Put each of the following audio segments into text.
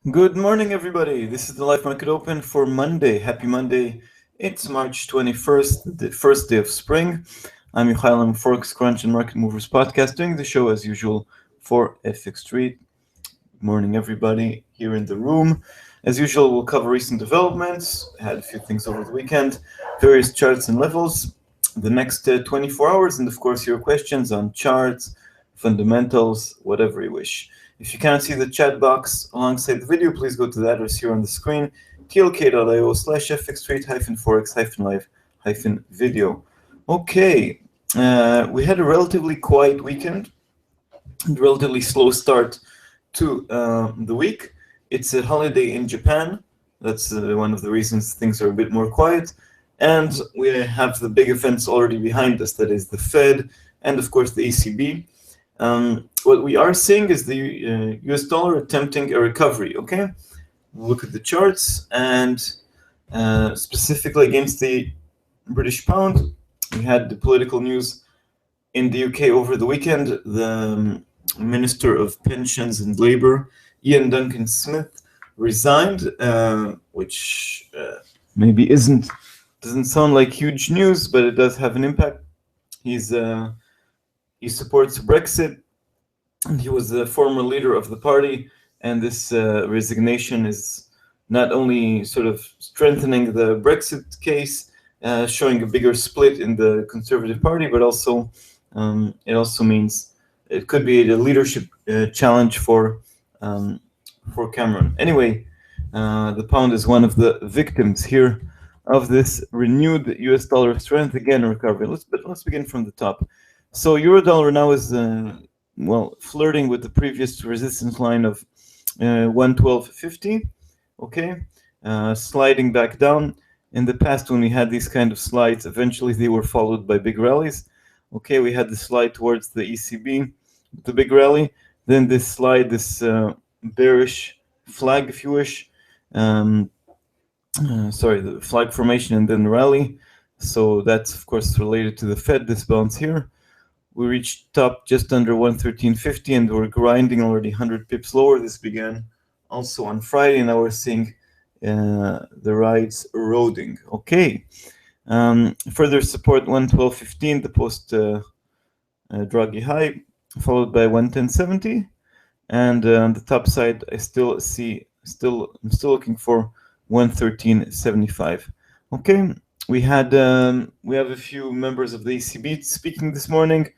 Good morning, everybody. This is the Live Market Open for Monday. Happy Monday. It's March 21st, the first day of spring. I'm Yohay Elam, Forex Crunch and Market Movers podcast, doing the show as usual for FX Street. Good morning, everybody here in the room. As usual, we'll cover recent developments. Had a few things over the weekend, various charts and levels, the next 24 hours, and of course, your questions on charts, fundamentals, whatever you wish. If you can't see the chat box alongside the video, please go to the address here on the screen, tlk.io/fxstreet-forex-live-video. Okay, we had a relatively quiet weekend, relatively slow start to the week. It's a holiday in Japan. That's one of the reasons things are a bit more quiet. And we have the big events already behind us, that is the Fed and, of course, the ECB. What we are seeing is the US dollar attempting a recovery, okay? Look at the charts, and specifically against the British pound, we had the political news in the UK over the weekend. The Minister of Pensions and Labour, Ian Duncan Smith, resigned, which maybe doesn't sound like huge news, but it does have an impact. He supports Brexit, and he was the former leader of the party, and this resignation is not only sort of strengthening the Brexit case, showing a bigger split in the Conservative Party, but also it also means it could be a leadership challenge for Cameron. Anyway, the pound is one of the victims here of this renewed US dollar strength, again recovery. Let's begin from the top. So euro dollar now is flirting with the previous resistance line of 112.50. Okay, sliding back down. In the past, when we had these kind of slides, eventually they were followed by big rallies. Okay, we had the slide towards the ECB, the big rally, then this slide, this bearish flag, if you wish, the flag formation, and then rally. So that's, of course, related to the Fed, this bounce here. We reached top just under 113.50, and we're grinding already 100 pips lower. This began also on Friday, and now we're seeing the rides eroding. Okay. Further support 112.15, the post Draghi high, followed by 110.70, and on the top side, I'm still looking for 113.75. Okay, we have a few members of the ECB speaking this morning.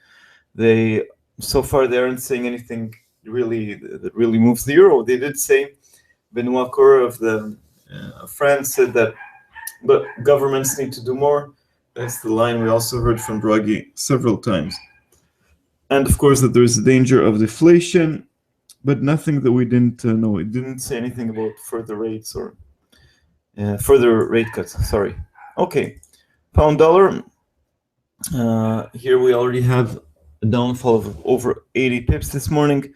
So far they aren't saying anything that really moves the euro. They did say, Benoit Cœur of France said that, but governments need to do more. That's the line we also heard from Draghi several times. And of course that there is a danger of deflation, but nothing that we didn't know. It didn't say anything about further rates or further rate cuts. Sorry. Okay, pound dollar. Here we already have a downfall of over 80 pips this morning.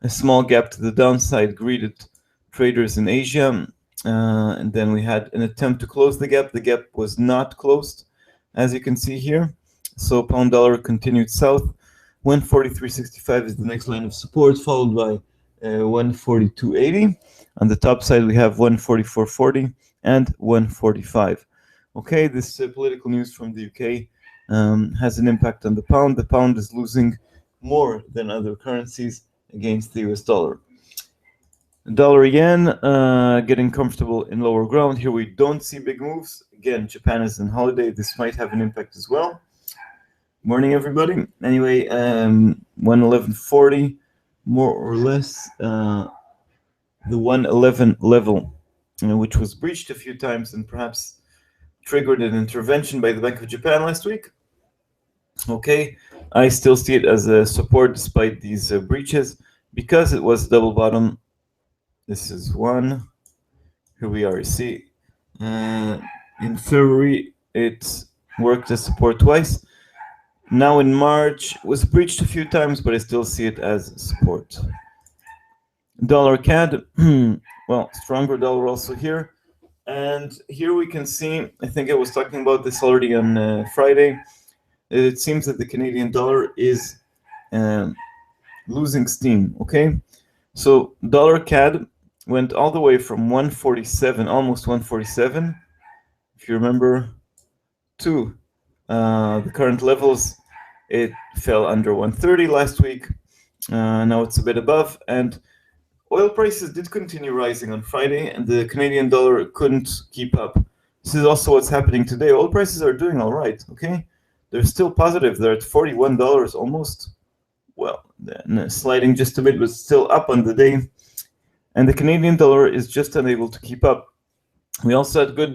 A small gap to the downside greeted traders in Asia. And then we had an attempt to close the gap. The gap was not closed, as you can see here. So pound dollar continued south. 143.65 is the next line of support, followed by 142.80. On the top side, we have 144.40 and 145. Okay, this political news from the UK has an impact on the pound. The pound is losing more than other currencies against the US dollar. Dollar yen getting comfortable in lower ground. Here we don't see big moves. Again, Japan is on holiday. This might have an impact as well. Morning, everybody. Anyway, 111.40, more or less the 111 level, which was breached a few times and perhaps triggered an intervention by the Bank of Japan last week. Okay, I still see it as a support despite these breaches because it was double bottom. This is one. Here we are. You see, in February it worked as support twice. Now in March, it was breached a few times, but I still see it as support. Dollar CAD, well, stronger dollar also here. And here we can see, I think I was talking about this already on Friday, it seems that the Canadian dollar is losing steam, okay? So dollar CAD went all the way from 147, almost 147, if you remember, to the current levels. It fell under 130 last week. Now it's a bit above, and oil prices did continue rising on Friday, and the Canadian dollar couldn't keep up. This is also what's happening today. Oil prices are doing all right, okay? They're still positive. They're at $41 almost. Well, sliding just a bit, but still up on the day. And the Canadian dollar is just unable to keep up. We also had good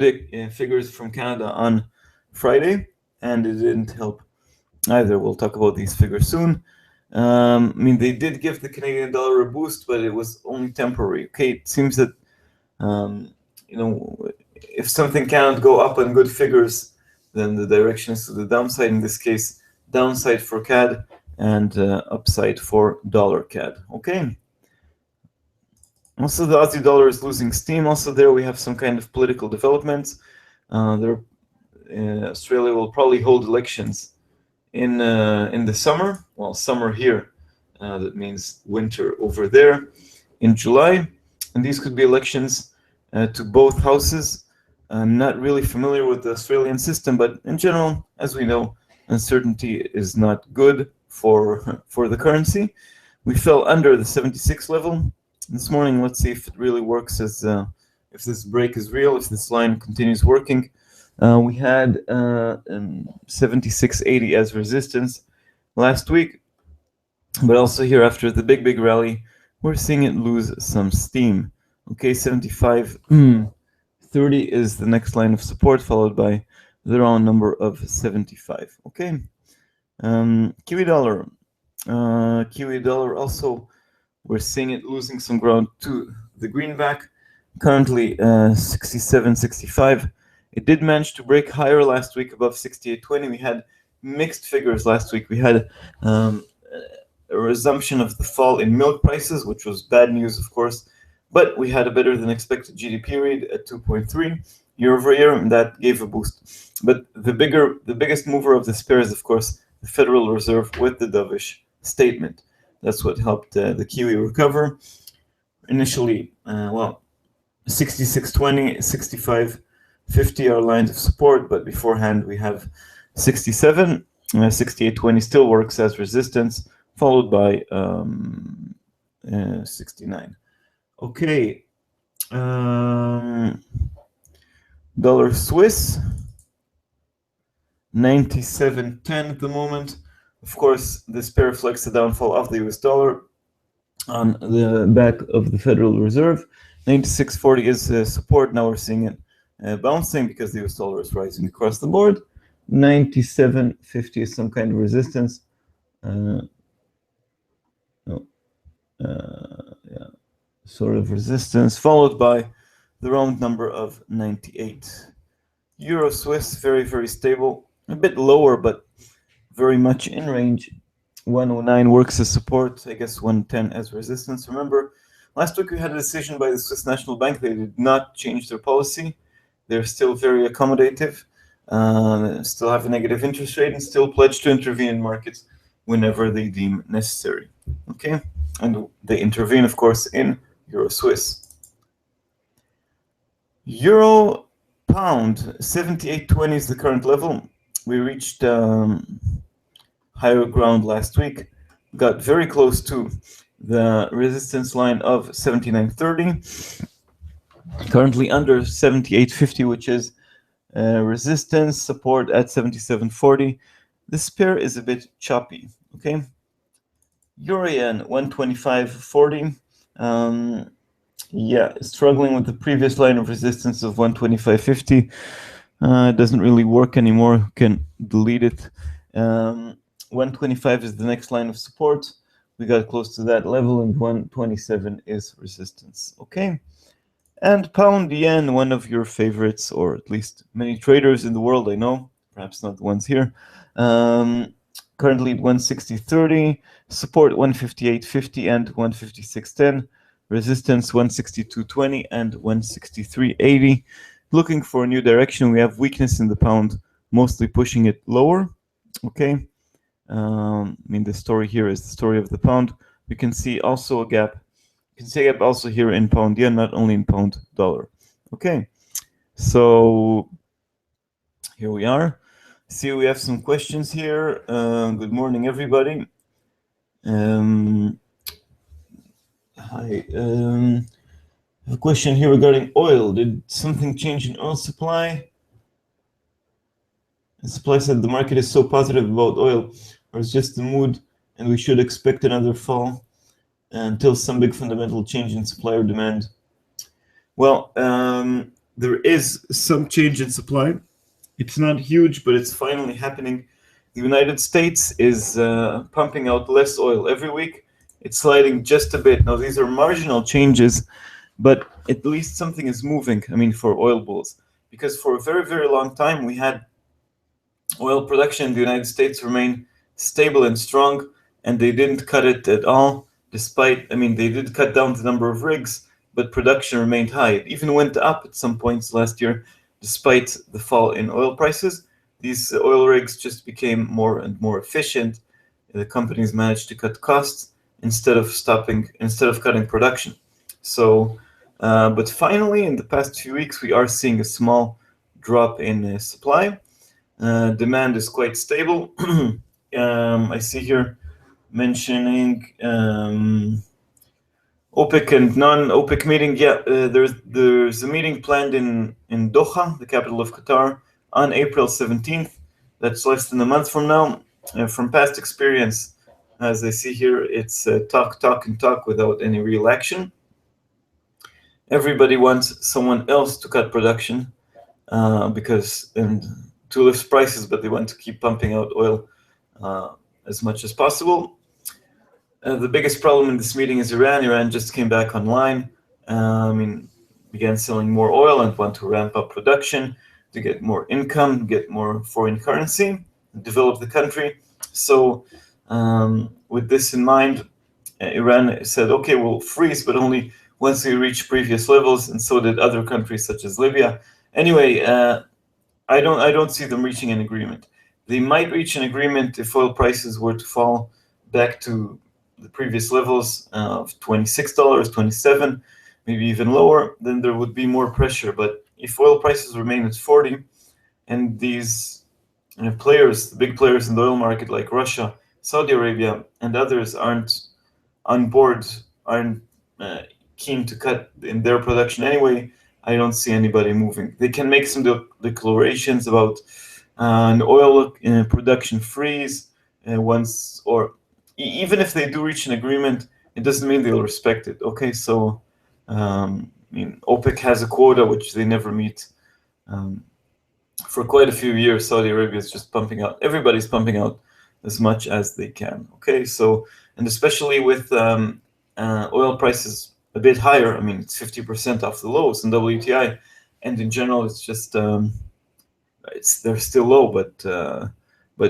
figures from Canada on Friday, and it didn't help either. We'll talk about these figures soon. I mean, they did give the Canadian dollar a boost, but it was only temporary. Okay, it seems that if something cannot go up on good figures, then the direction is to the downside. In this case, downside for CAD and upside for dollar CAD. Okay. Also, the Aussie dollar is losing steam. Also, there we have some kind of political developments. Australia will probably hold elections in the summer. Well, summer here, that means winter over there, in July. And these could be elections to both houses. I'm not really familiar with the Australian system, but in general, as we know, uncertainty is not good for the currency. We fell under the 76 level this morning. Let's see if it really works, as if this break is real, if this line continues working. We had 76.80 as resistance last week, but also here after the big rally, we're seeing it lose some steam. Okay, 75.30 is the next line of support, followed by the round number of 75. Okay, Kiwi dollar. Kiwi dollar also, we're seeing it losing some ground to the greenback. Currently 67.65. It did manage to break higher last week above 68.20. We had mixed figures last week. We had a resumption of the fall in milk prices, which was bad news, of course, but we had a better than expected GDP read at 2.3 year over year, and that gave a boost. But the biggest mover of this pair is, of course, the Federal Reserve with the dovish statement. That's what helped the Kiwi recover. Initially, 66.20, 65.50 are lines of support, but beforehand we have 67, 68.20 still works as resistance, followed by 69. Okay, dollar Swiss, 97.10 at the moment. Of course, this pair reflects the downfall of the US dollar on the back of the Federal Reserve. 96.40 is support. Now we're seeing it bouncing because the US dollar is rising across the board. 97.50 is some kind of resistance. Sort of resistance, followed by the round number of 98. Euro Swiss, very, very stable. A bit lower, but very much in range. 109 works as support. I guess 110 as resistance. Remember, last week we had a decision by the Swiss National Bank. They did not change their policy. They're still very accommodative, still have a negative interest rate, and still pledge to intervene in markets whenever they deem necessary. Okay, and they intervene, of course, in Euro Swiss. Euro pound, 78.20 is the current level. We reached higher ground last week, got very close to the resistance line of 79.30, currently under 78.50, which is resistance, support at 77.40. This pair is a bit choppy, okay? Euro yen, 125.40. Yeah, struggling with the previous line of resistance of 125.50. It doesn't really work anymore. You can delete it. 125 is the next line of support. We got close to that level, and 127 is resistance. Okay. And pound yen, one of your favorites, or at least many traders in the world I know, perhaps not the ones here. Currently at 160.30, support 158.50 and 156.10, resistance 162.20 and 163.80. Looking for a new direction. We have weakness in the pound, mostly pushing it lower. Okay. I mean, the story here is the story of the pound. We can see also a gap can say it also here in pound yen, not only in pound dollar. Okay, so here we are. See, we have some questions here. Good morning, everybody. Hi. I have a question here regarding oil. Did something change in oil supply? The supply said the market is so positive about oil, or it's just the mood, and we should expect another fall until some big fundamental change in supply or demand. Well, there is some change in supply. It's not huge, but it's finally happening. The United States is pumping out less oil every week. It's sliding just a bit. Now, these are marginal changes, but at least something is moving, I mean, for oil bulls. Because for a very, very long time, we had oil production in the United States remain stable and strong, and they didn't cut it at all, despite, I mean, they did cut down the number of rigs, but production remained high. It even went up at some points last year, despite the fall in oil prices. These oil rigs just became more and more efficient. The companies managed to cut costs instead of cutting production. So, but finally, in the past few weeks, we are seeing a small drop in supply. Demand is quite stable. I see here mentioning OPEC and non-OPEC meeting. Yeah, there's a meeting planned in Doha, the capital of Qatar, on April 17th. That's less than a month from now. From past experience, as I see here, it's talk without any real action. Everybody wants someone else to cut production and to lift prices, but they want to keep pumping out oil as much as possible. The biggest problem in this meeting is Iran. Iran just came back online. Began selling more oil and want to ramp up production to get more income, get more foreign currency, develop the country. So with this in mind, Iran said, okay, we'll freeze, but only once we reach previous levels, and so did other countries such as Libya. Anyway, I don't see them reaching an agreement. They might reach an agreement if oil prices were to fall back to the previous levels of $26, $27, maybe even lower, then there would be more pressure. But if oil prices remain at 40, and these players, the big players in the oil market like Russia, Saudi Arabia, and others aren't on board, aren't keen to cut in their production anyway, I don't see anybody moving. They can make some declarations about an oil production freeze once, or even if they do reach an agreement, it doesn't mean they'll respect it. Okay, so OPEC has a quota which they never meet. For quite a few years, Saudi Arabia is just pumping out. Everybody's pumping out as much as they can. Okay, so, and especially with oil prices a bit higher, I mean, it's 50% off the lows in WTI, and in general, it's just they're still low, but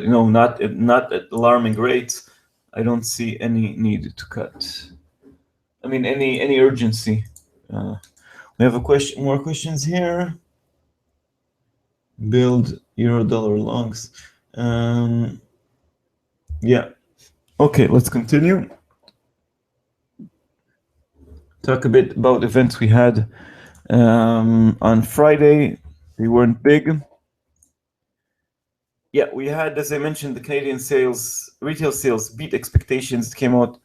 not at alarming rates. I don't see any need to cut. I mean, any urgency. We have more questions here. Build euro-dollar longs. Yeah. Okay, let's continue. Talk a bit about events we had on Friday. They weren't big. Yeah, we had, as I mentioned, the Canadian retail sales beat expectations. It came out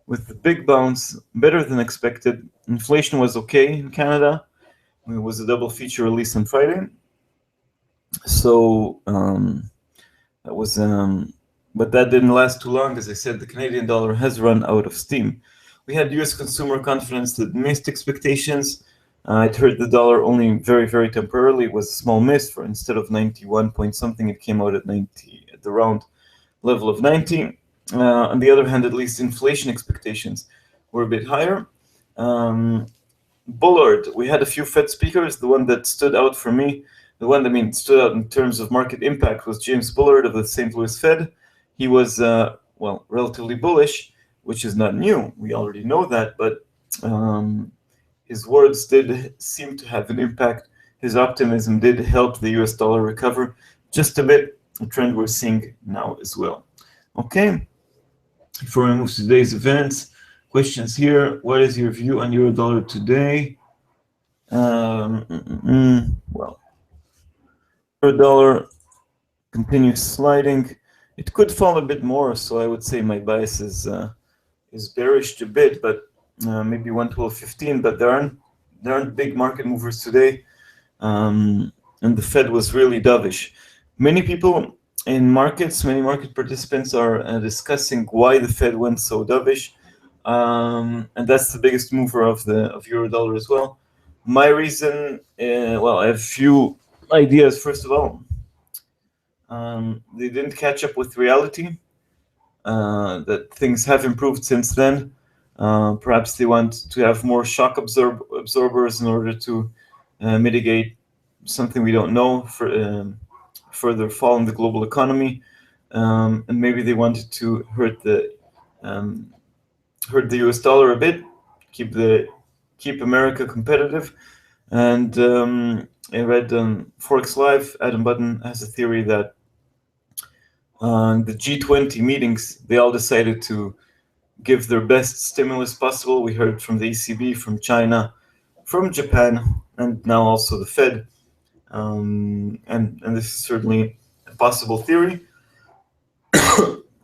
with a big bounce, better than expected. Inflation was okay in Canada. It was a double feature release on Friday. So that was, but that didn't last too long. As I said, the Canadian dollar has run out of steam. We had U.S. consumer confidence that missed expectations. It hurt the dollar only very, very temporarily. It was a small miss. For instead of 91 point something, it came out at 90, at the round level of 90. On the other hand, at least inflation expectations were a bit higher. Bullard, we had a few Fed speakers. The one that stood out for me, stood out in terms of market impact, was James Bullard of the St. Louis Fed. He was, relatively bullish, which is not new. We already know that, but his words did seem to have an impact. His optimism did help the US dollar recover just a bit, a trend we're seeing now as well. Okay, before I move to today's events, questions here. What is your view on euro dollar today? Well, euro dollar continues sliding. It could fall a bit more, so I would say my bias is bearish a bit, but maybe 112.15. But there aren't big market movers today, and the Fed was really dovish. Many people in markets, many market participants are discussing why the Fed went so dovish, and that's the biggest mover of euro dollar as well. My reason, well, I have a few ideas. First of all, they didn't catch up with reality. That things have improved since then. Perhaps they want to have more shock absorbers in order to mitigate something we don't know for further fall in the global economy, and maybe they wanted to hurt the U.S. dollar a bit, keep America competitive. And I read Forex Live. Adam Button has a theory that the G20 meetings, they all decided to give their best stimulus possible. We heard from the ECB, from China, from Japan, and now also the Fed. And this is certainly a possible theory.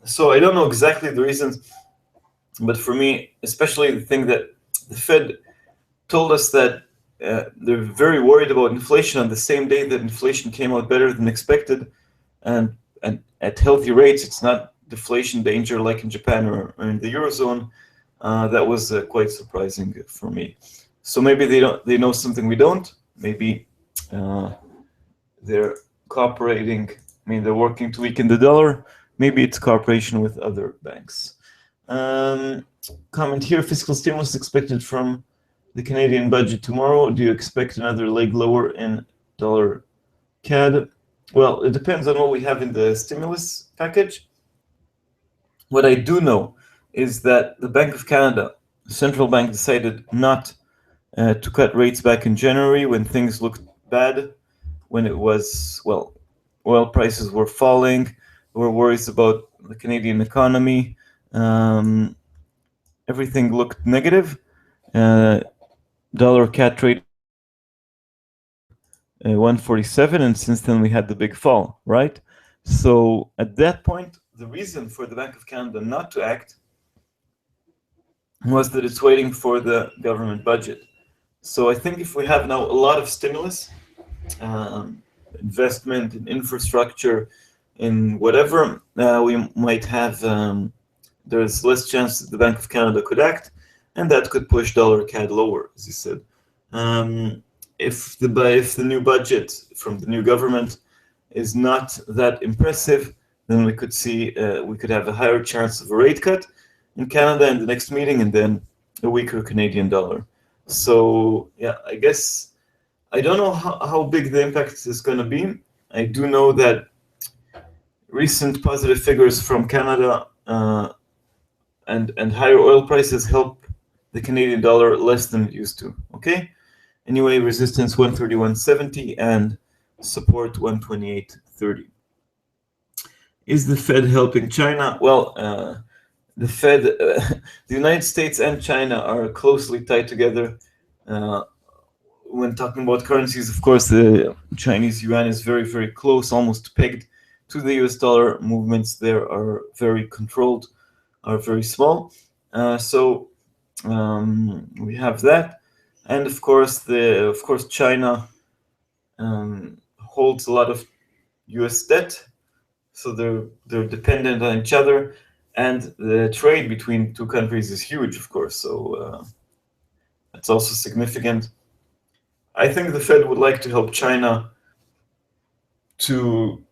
So I don't know exactly the reasons, but for me, especially the thing that the Fed told us that they're very worried about inflation on the same day that inflation came out better than expected, and at healthy rates. It's not deflation danger like in Japan or in the Eurozone. That was quite surprising for me. So maybe they know something we don't. Maybe they're cooperating. I mean, they're working to weaken the dollar. Maybe it's cooperation with other banks. Comment here: fiscal stimulus expected from the Canadian budget tomorrow. Do you expect another leg lower in dollar CAD? Well, it depends on what we have in the stimulus package. What I do know is that the Bank of Canada, the central bank, decided not to cut rates back in January when things looked bad, when it was, well, oil prices were falling. There were worries about the Canadian economy. Everything looked negative. Dollar CAD trade 147, and since then we had the big fall, right? So at that point, the reason for the Bank of Canada not to act was that it's waiting for the government budget. So I think if we have now a lot of stimulus, investment in infrastructure, in whatever, we might have, there's less chance that the Bank of Canada could act, and that could push dollar CAD lower, as you said. If the new budget from the new government is not that impressive, then we could see we could have a higher chance of a rate cut in Canada in the next meeting, and then a weaker Canadian dollar. So yeah, I guess I don't know how big the impact is going to be. I do know that recent positive figures from Canada and higher oil prices help the Canadian dollar less than it used to. Okay. Anyway, resistance 131.70 and support 128.30. Is the Fed helping China? Well, the Fed, the United States and China are closely tied together. When talking about currencies, of course, the Chinese yuan is very, very close, almost pegged to the US dollar. Movements there are very controlled, are very small. So we have that. And of course, China holds a lot of U.S. debt, so they're dependent on each other, and the trade between two countries is huge, of course. So that's also significant. I think the Fed would like to help China to,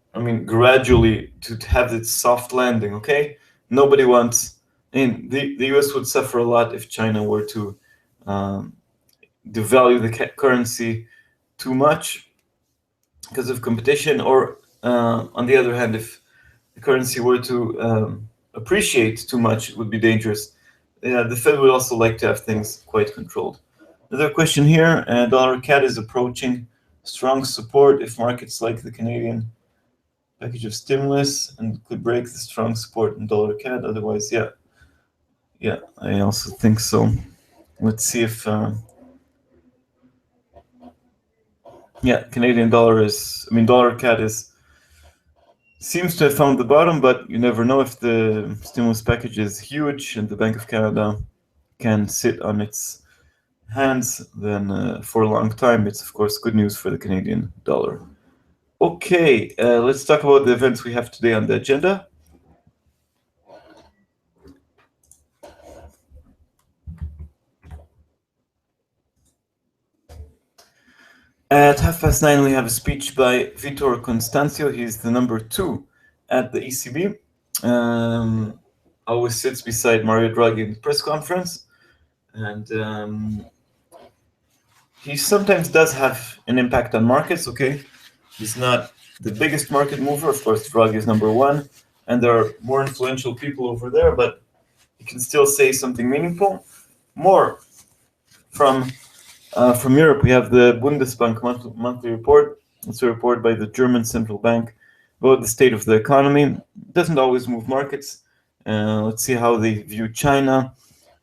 gradually to have its soft landing. Okay, nobody wants. The U.S. would suffer a lot if China were to devalue the currency too much because of competition, or on the other hand, if the currency were to appreciate too much, it would be dangerous. The Fed would also like to have things quite controlled. Another question here: dollar CAD is approaching strong support if markets like the Canadian package of stimulus and could break the strong support in dollar CAD. Otherwise, yeah, Yeah, I also think so. Let's see if yeah, Canadian dollar is, I mean, dollar CAD is seems to have found the bottom, but you never know if the stimulus package is huge and the Bank of Canada can sit on its hands, then for a long time, it's of course good news for the Canadian dollar. Okay, let's talk about the events we have today on the agenda. At 9:30, we have a speech by Vitor Constancio. He's the number 2 at the ECB. Always sits beside Mario Draghi in the press conference. And he sometimes does have an impact on markets, okay? He's not the biggest market mover. Of course, Draghi is number 1. And there are more influential people over there, but he can still say something meaningful. More from Europe, we have the Bundesbank monthly report. It's a report by the German central bank about the state of the economy. It doesn't always move markets. Let's see how they view China,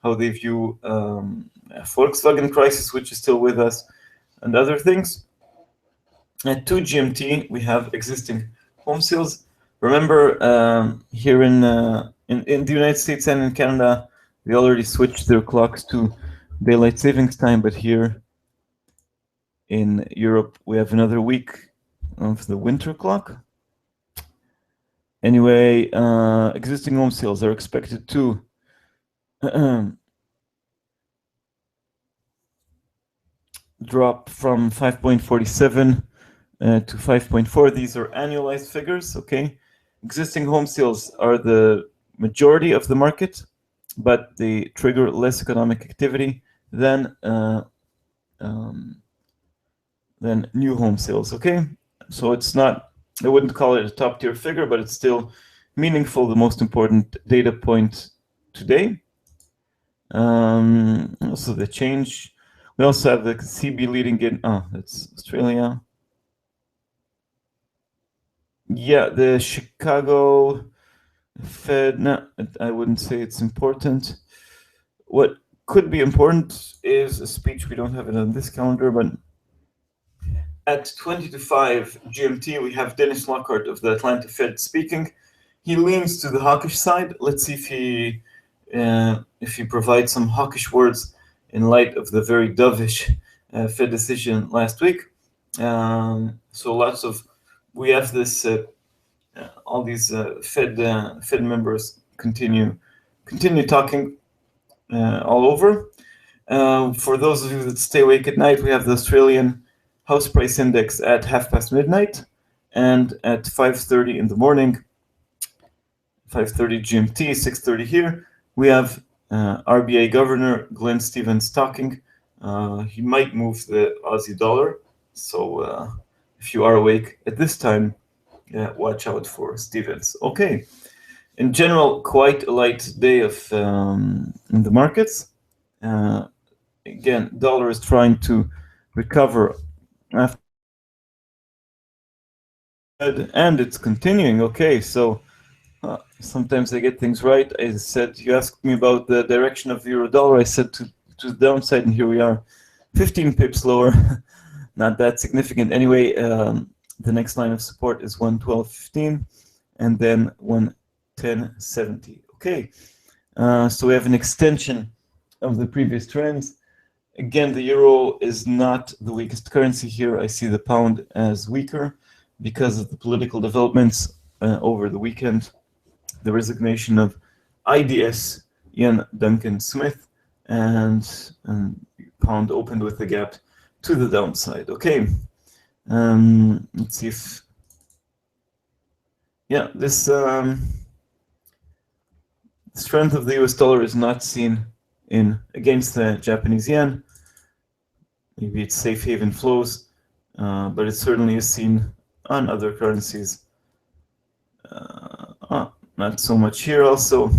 how they view Volkswagen crisis, which is still with us, and other things. At 2 GMT, we have existing home sales. Remember, here in the United States and in Canada, they already switched their clocks to daylight savings time, but here in Europe, we have another week of the winter clock. Anyway, existing home sales are expected to drop from 5.47 to 5.4. These are annualized figures, okay? Existing home sales are the majority of the market, but they trigger less economic activity than new home sales, okay? So it's not, I wouldn't call it a top tier figure, but it's still meaningful, the most important data point today. Also the change. We also have the CB leading in, that's Australia. Yeah, the Chicago Fed, no, I wouldn't say it's important. What could be important is a speech. We don't have it on this calendar, but at 20 to 5 GMT, we have Dennis Lockhart of the Atlanta Fed speaking. He leans to the hawkish side. Let's see if he provides some hawkish words in light of the very dovish Fed decision last week. So we have this, all these Fed members continue talking all over. For those of you that stay awake at night, we have the Australian house price index at midnight, and at 5:30 in the morning, 5:30 GMT, 6:30 here, we have RBA Governor Glenn Stevens talking. He might move the Aussie dollar, so if you are awake at this time, watch out for Stevens. Okay, in general, quite a light day of in the markets. Again, dollar is trying to recover after, and it's continuing. Okay, so sometimes I get things right. I said, you asked me about the direction of the euro dollar. I said to the downside, and here we are, 15 pips lower. Not that significant. Anyway, the next line of support is 112.15, and then 110.70. Okay, so we have an extension of the previous trends. Again, the euro is not the weakest currency here. I see the pound as weaker because of the political developments over the weekend. The resignation of IDS Ian Duncan Smith, and pound opened with a gap to the downside. Okay, let's see if, yeah, this strength of the US dollar is not seen against the Japanese yen. Maybe it's safe haven flows, but it certainly is seen on other currencies. Not so much here also.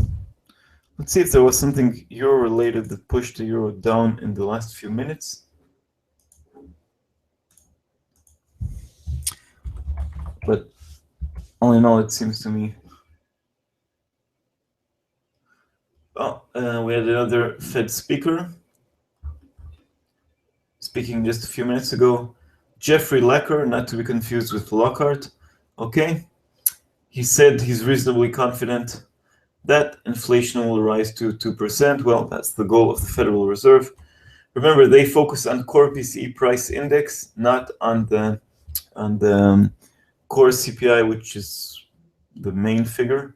Let's see if there was something euro related that pushed the euro down in the last few minutes. But all in all, it seems to me Oh, we had another Fed speaker speaking just a few minutes ago. Jeffrey Lecker, not to be confused with Lockhart. Okay, he said he's reasonably confident that inflation will rise to 2%. Well, that's the goal of the Federal Reserve. Remember, they focus on core PCE price index, not on the core CPI, which is the main figure.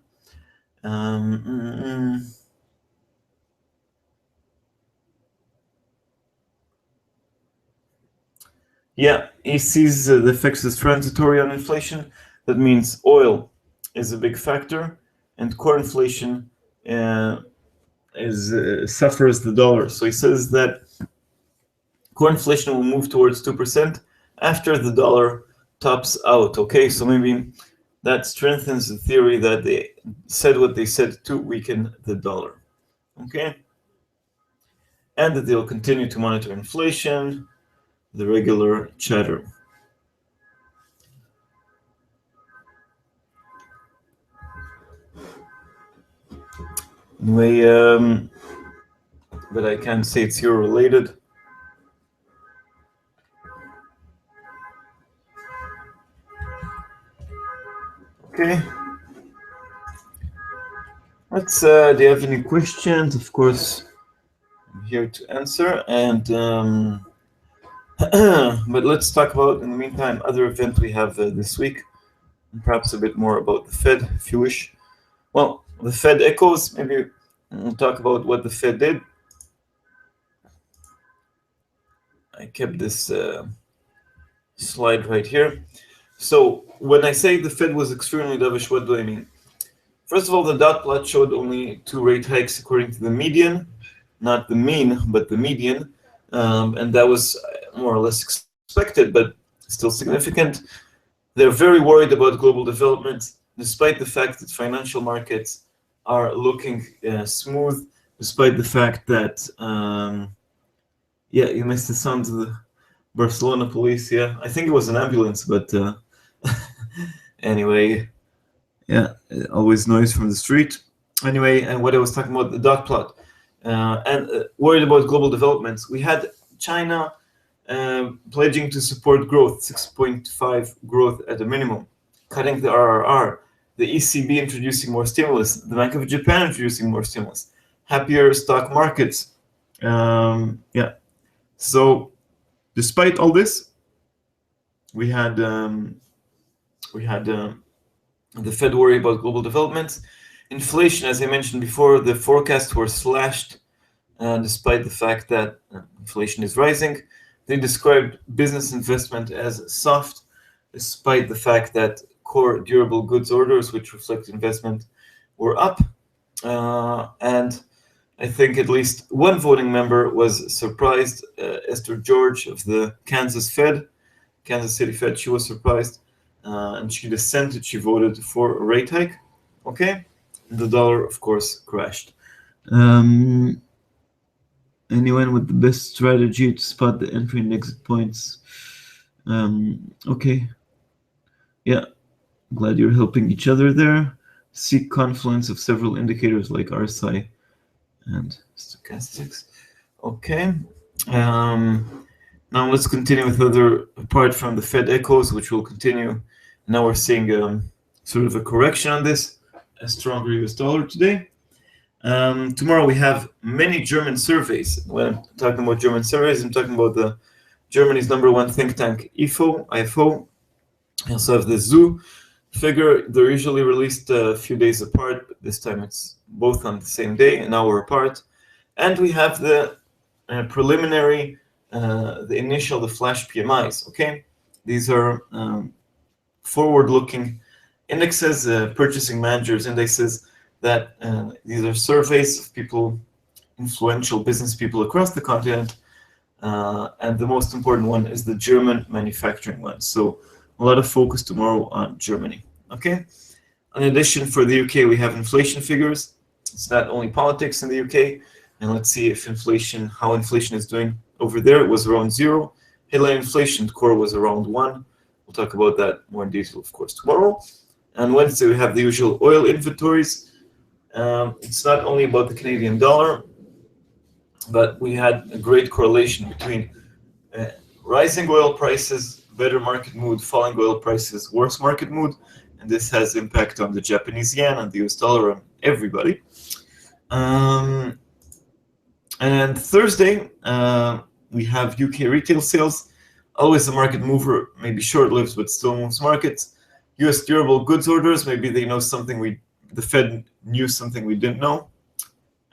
Yeah, he sees the effects as transitory on inflation. That means oil is a big factor, and core inflation suffers the dollar. So he says that core inflation will move towards 2% after the dollar tops out. Okay, so maybe that strengthens the theory that they said what they said to weaken the dollar. Okay, and that they'll continue to monitor inflation, the regular chatter. Anyway, but I can't say it's euro related. Okay. Let's. Do you have any questions? Of course, I'm here to answer. And but let's talk about, in the meantime, other event we have this week, and perhaps a bit more about the Fed, if you wish. Well, the Fed echoes. Maybe we'll talk about what the Fed did. I kept this slide right here. So when I say the Fed was extremely dovish, what do I mean? First of all, the dot plot showed only 2 rate hikes according to the median, not the mean, but the median. And that was more or less expected, but still significant. They're very worried about global development, despite the fact that financial markets are looking smooth, despite the fact that, yeah, you missed the sound of the Barcelona police. Yeah, I think it was an ambulance, but anyway, yeah, always noise from the street. Anyway, and what I was talking about, the dot plot, and worried about global developments. We had China pledging to support growth, 6.5 growth at a minimum, cutting the RRR, the ECB introducing more stimulus, the Bank of Japan introducing more stimulus, happier stock markets. Yeah, so despite all this, we had the Fed worry about global developments. Inflation, as I mentioned before, the forecasts were slashed despite the fact that inflation is rising. They described business investment as soft, despite the fact that core durable goods orders, which reflect investment, were up. And I think at least one voting member was surprised, Esther George of the Kansas City Fed. She was surprised, and she dissented. She voted for a rate hike. Okay, the dollar, of course, crashed. Anyone with the best strategy to spot the entry and exit points? Okay. Yeah, glad you're helping each other there. Seek confluence of several indicators like RSI and stochastics. Okay. Now let's continue with other, apart from the Fed echoes, which will continue. Now we're seeing sort of a correction on this, a stronger US dollar today. Tomorrow we have many German surveys. When I'm talking about German surveys, I'm talking about the Germany's #1 think tank, IFO. I also have the ZOO figure. They're usually released a few days apart, but this time it's both on the same day, an hour apart. And we have the preliminary, the flash PMIs. Okay, these are forward-looking indexes, purchasing managers indexes. That these are surveys of people, influential business people across the continent, and the most important one is the German manufacturing one. So a lot of focus tomorrow on Germany. Okay. In addition, for the UK, we have inflation figures. It's not only politics in the UK, and let's see if how inflation is doing over there. It was around 0. Headline inflation core was around 1. We'll talk about that more in detail, of course, tomorrow. On Wednesday, we have the usual oil inventories. It's not only about the Canadian dollar, but we had a great correlation between rising oil prices, better market mood, falling oil prices, worse market mood, and this has impact on the Japanese yen and the US dollar and everybody. And then Thursday, we have UK retail sales, always a market mover, maybe short-lived, but still moves markets. US durable goods orders, maybe they know something the Fed knew something we didn't know.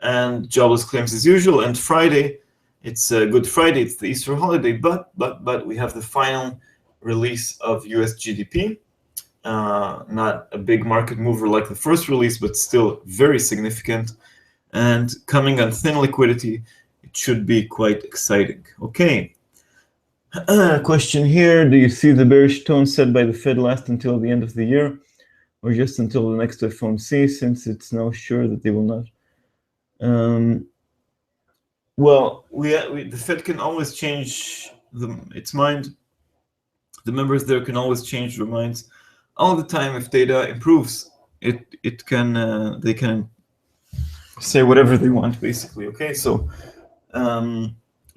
And jobless claims as usual. And Friday, it's Good Friday, it's the Easter holiday, but we have the final release of US GDP. Not a big market mover like the first release, but still very significant. And coming on thin liquidity, it should be quite exciting. Okay. Question here, do you see the bearish tone set by the Fed last until the end of the year, or just until the next FOMC, since it's now sure that they will not? Well, the Fed can always change its mind. The members there can always change their minds all the time. If data improves, it can they can say whatever they want, basically. Okay, so I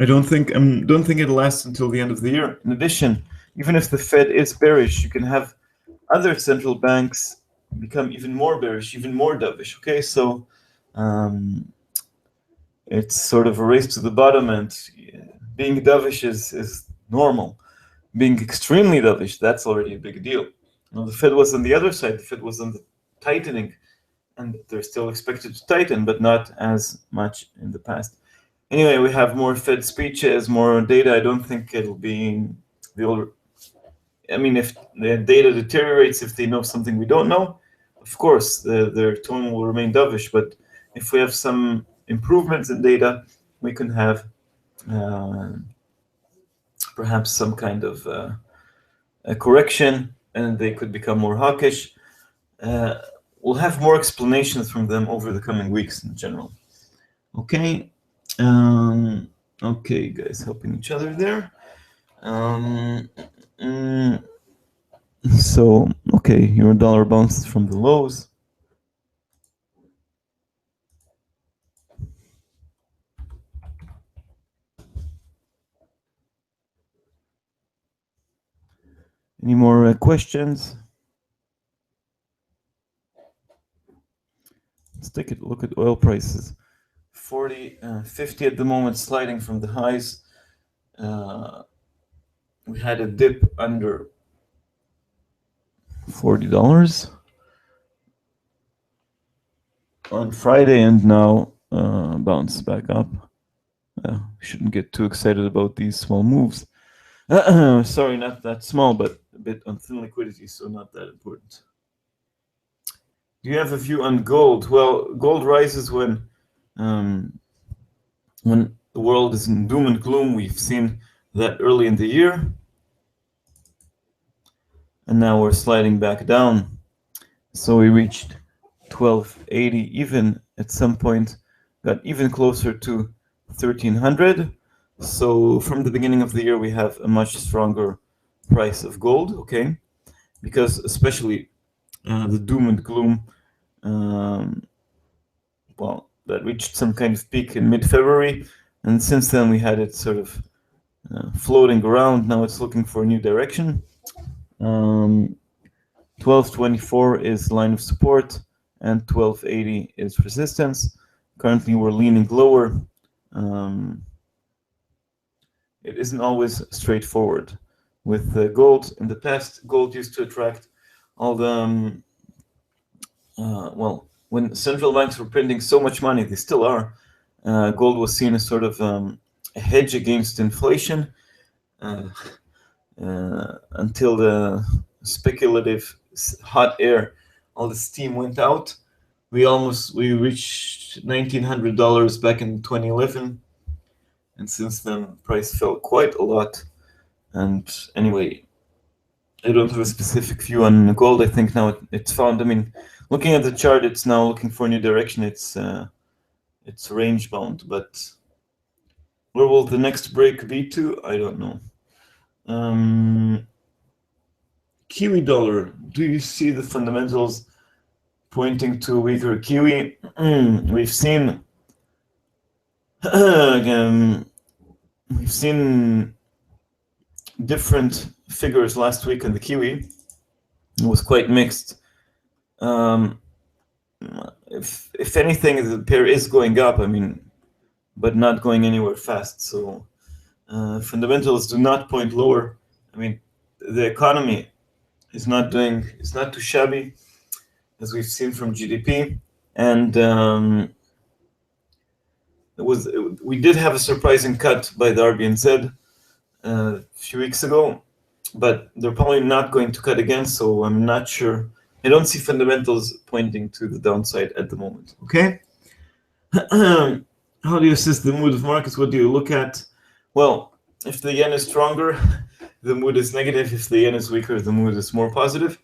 don't think it'll last until the end of the year. In addition, even if the Fed is bearish, you can have other central banks become even more bearish, even more dovish. Okay, so it's sort of a race to the bottom, and being dovish is normal. Being extremely dovish, that's already a big deal. Now, the Fed was on the other side. The Fed was on the tightening, and they're still expected to tighten, but not as much in the past. Anyway, we have more Fed speeches, more data. I don't think it'll be I mean, if the data deteriorates, if they know something we don't know, of course, their tone will remain dovish. But if we have some improvements in data, we can have perhaps some kind of a correction, and they could become more hawkish. We'll have more explanations from them over the coming weeks in general. Okay. Okay, guys, helping each other there. So, okay, your dollar bounces from the lows. Any more questions? Let's take a look at oil prices. 50 at the moment, sliding from the highs. We had a dip under $40 on Friday, and now bounce back up. Shouldn't get too excited about these small moves. Sorry, not that small, but a bit on thin liquidity, so not that important. Do you have a view on gold? Well, gold rises when the world is in doom and gloom. We've seen that early in the year, and now we're sliding back down. So we reached 1280, even at some point got even closer to 1300. So from the beginning of the year, we have a much stronger price of gold, okay? Because especially the doom and gloom, well, that reached some kind of peak in mid-February, and since then we had it sort of floating around. Now it's looking for a new direction. 1224 is line of support, and 1280 is resistance. Currently, we're leaning lower. It isn't always straightforward. With gold, in the past, gold used to attract all the, well, when central banks were printing so much money, they still are, gold was seen as sort of a hedge against inflation until the speculative hot air, all the steam went out. We reached $1,900 back in 2011, and since then price fell quite a lot. And anyway, I don't have a specific view on gold. I think now it's found. I mean, looking at the chart, it's now looking for a new direction. It's range bound, but where will the next break be to? I don't know. Kiwi dollar. Do you see the fundamentals pointing to a weaker Kiwi. We've seen different figures last week in the Kiwi. It was quite mixed. If anything, the pair is going up, but not going anywhere fast. So fundamentals do not point lower. The economy is not too shabby, as we've seen from GDP, and we did have a surprising cut by the RBNZ a few weeks ago, but they're probably not going to cut again, so I'm not sure. I don't see fundamentals pointing to the downside at the moment. Okay. How do you assess the mood of markets? What do you look at? Well, if the yen is stronger, the mood is negative. If the yen is weaker, the mood is more positive.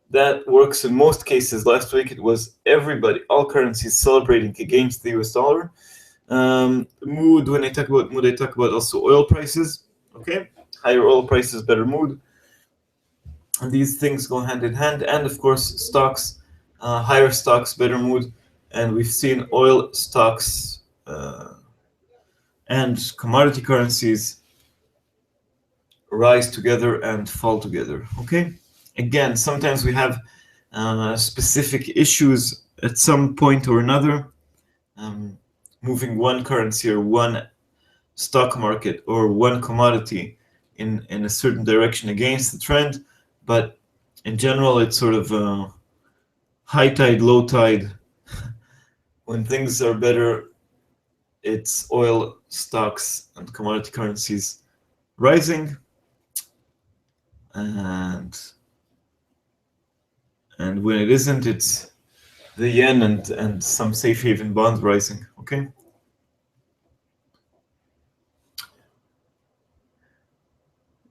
That works in most cases. Last week it was everybody, all currencies celebrating against the US dollar. Mood, when I talk about mood, I talk about also oil prices. Okay, higher oil prices, better mood. And these things go hand in hand. And of course, stocks, higher stocks, better mood. And we've seen oil stocks and commodity currencies rise together and fall together. Okay. Again, sometimes we have specific issues at some point or another, moving one currency or one stock market or one commodity in a certain direction against the trend. But in general, it's sort of high tide, low tide. When things are better, it's oil, stocks, and commodity currencies rising. And when it isn't, it's the yen and some safe haven bonds rising. Okay.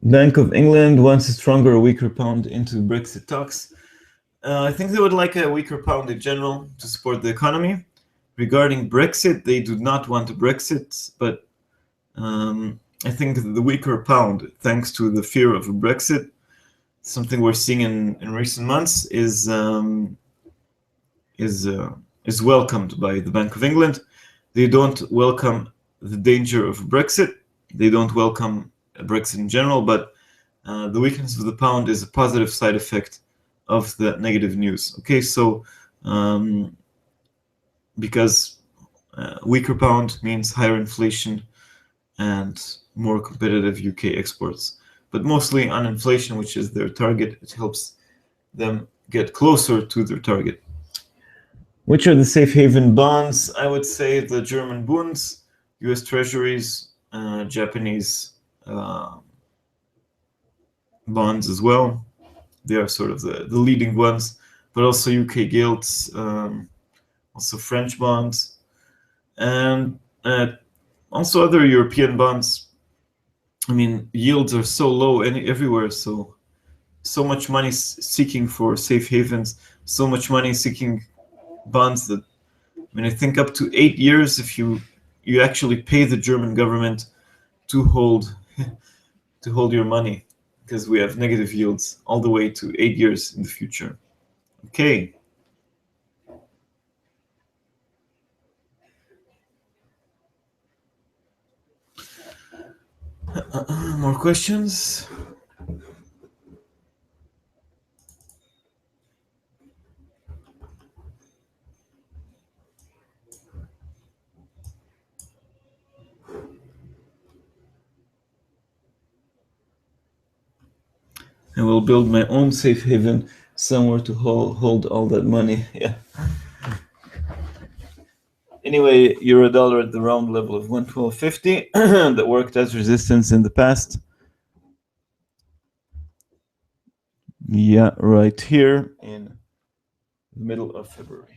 Bank of England wants a stronger or weaker pound into Brexit talks. I think they would like a weaker pound in general to support the economy. Regarding Brexit, they do not want a Brexit, but I think the weaker pound, thanks to the fear of a Brexit, something we're seeing in recent months, is welcomed by the Bank of England. They don't welcome the danger of Brexit. They don't welcome Brexit in general, but the weakness of the pound is a positive side effect of the negative news. Okay, so because weaker pound means higher inflation and more competitive UK exports, but mostly on inflation, which is their target. It helps them get closer to their target. Which are the safe haven bonds? I would say the German Bunds, US Treasuries, Japanese bonds as well. They are sort of the leading ones, but also UK gilts, also French bonds, and also other European bonds. Yields are so low everywhere, so much money seeking for safe havens, so much money seeking bonds that, I think up to 8 years if you actually pay the German government to hold your money, because we have negative yields all the way to 8 years in the future. Okay. More questions? I will build my own safe haven somewhere to hold all that money. Yeah. Anyway, euro dollar at the round level of 112.50 that worked as resistance in the past. Yeah, right here in the middle of February.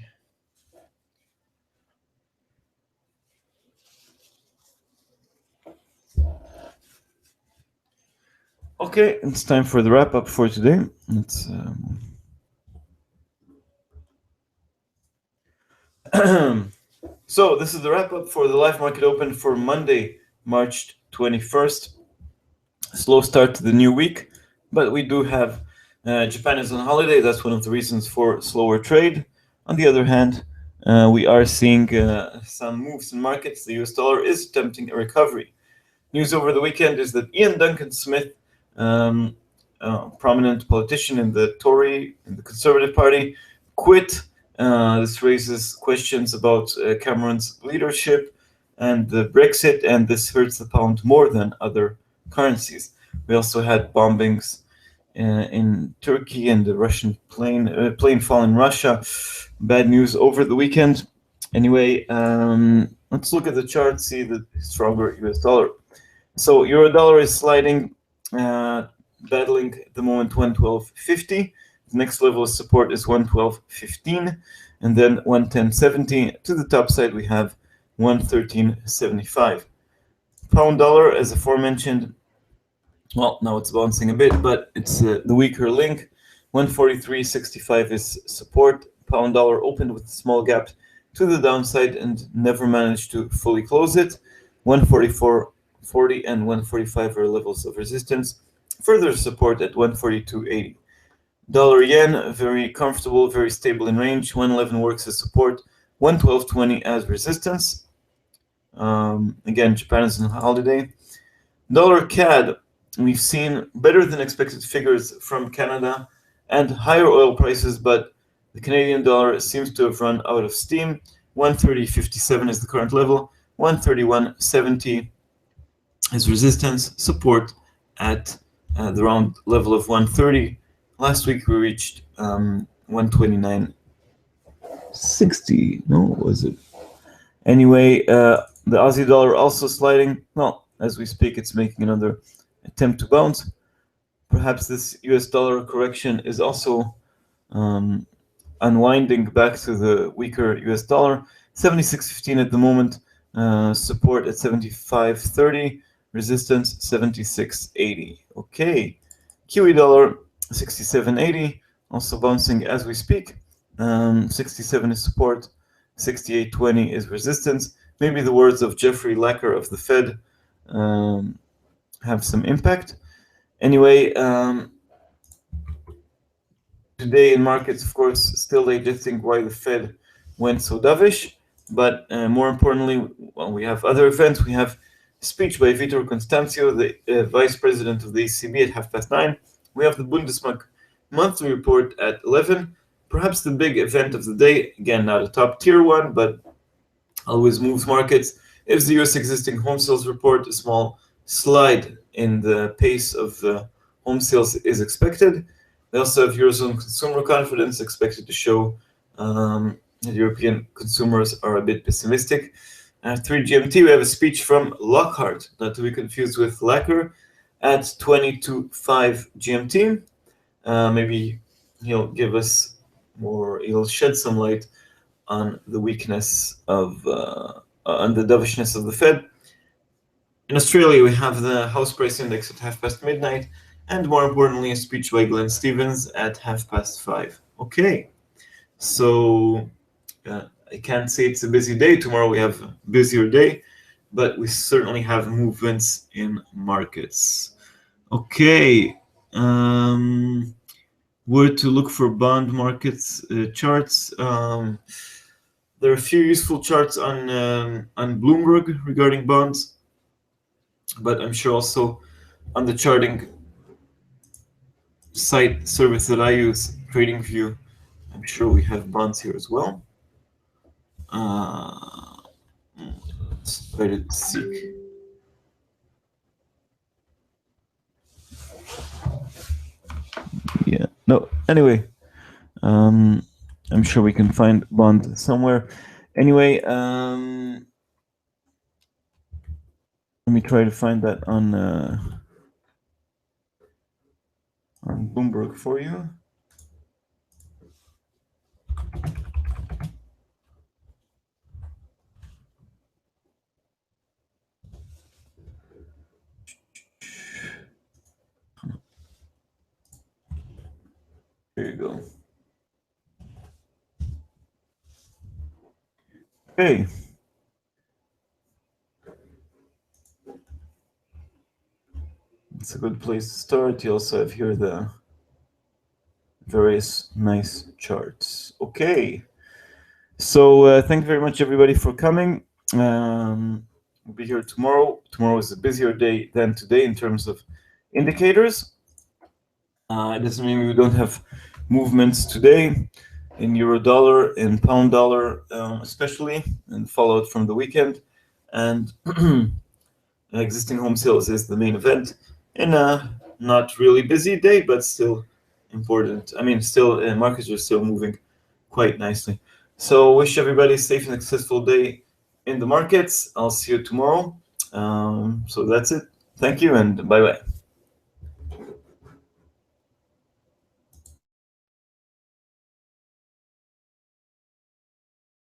Okay, it's time for the wrap up for today. So this is the wrap up for the live market open for Monday, March 21st. Slow start to the new week, but we do have Japan is on holiday. That's one of the reasons for slower trade. On the other hand, we are seeing some moves in markets. The US dollar is attempting a recovery. News over the weekend is that Ian Duncan Smith, prominent politician in the Conservative Party, quit. This raises questions about Cameron's leadership and the Brexit, and this hurts the pound more than other currencies. We also had bombings in Turkey and the Russian plane fall in Russia. Bad news over the weekend. Anyway, let's look at the chart, see the stronger US dollar. So euro dollar is sliding, battling at the moment 112.50. The next level of support is 112.15, and then 110.70. To the top side, we have 113.75. Pound dollar, as aforementioned, well, now it's bouncing a bit, but it's the weaker link. 143.65 is support. Pound dollar opened with a small gap to the downside and never managed to fully close it. 144.40 and 145 are levels of resistance. Further support at 142.80. Dollar yen, very comfortable, very stable in range. 111 works as support. 112.20 as resistance. Again, Japan is on holiday. Dollar CAD, we've seen better than expected figures from Canada and higher oil prices, but the Canadian dollar seems to have run out of steam. 130.57 is the current level. 131.70 is resistance. Support at the round level of 130. Last week we reached 129.60. No, what was it? Anyway, the Aussie dollar also sliding. Well, as we speak, it's making another attempt to bounce. Perhaps this US dollar correction is also unwinding back to the weaker US dollar. 76.15 at the moment. Support at 75.30. Resistance 76.80. Okay. Kiwi dollar 67.80. Also bouncing as we speak. 67 is support. 68.20 is resistance. Maybe the words of Jeffrey Lacker of the Fed have some impact. Anyway, today in markets, of course, still digesting why the Fed went so dovish. But more importantly, well, we have other events. We have a speech by Vitor Constancio, the Vice President of the ECB, at 9:30. We have the Bundesbank monthly report at 11. Perhaps the big event of the day, again, not a top tier one, but always moves markets, is the US existing home sales report. A small slide in the pace of home sales is expected. We also have Eurozone consumer confidence expected to show that European consumers are a bit pessimistic. At 3 GMT, we have a speech from Lockhart, not to be confused with Lacker, at 20:05 GMT. Maybe he'll give us more, he'll shed some light on the weakness of, on the dovishness of the Fed. In Australia, we have the house price index at midnight, and more importantly, a speech by Glenn Stevens at 5:30. Okay, so I can't say it's a busy day. Tomorrow we have a busier day, but we certainly have movements in markets. Okay, where to look for bond markets charts? There are a few useful charts on Bloomberg regarding bonds, but I'm sure also on the charting site service that I use, TradingView, I'm sure we have bonds here as well. Let's try to seek. Yeah, no, anyway, I'm sure we can find bond somewhere. Anyway, let me try to find that on Bloomberg for you. There you go. Okay. It's a good place to start. You also have here the various nice charts. Okay. So thank you very much, everybody, for coming. We'll be here tomorrow. Tomorrow is a busier day than today in terms of indicators. It doesn't mean we don't have movements today in euro dollar, in pound dollar, especially, and fallout from the weekend. And existing home sales is the main event in a not really busy day, but still important. I mean, still markets are still moving quite nicely. So wish everybody a safe and successful day in the markets. I'll see you tomorrow. So that's it. Thank you and bye bye.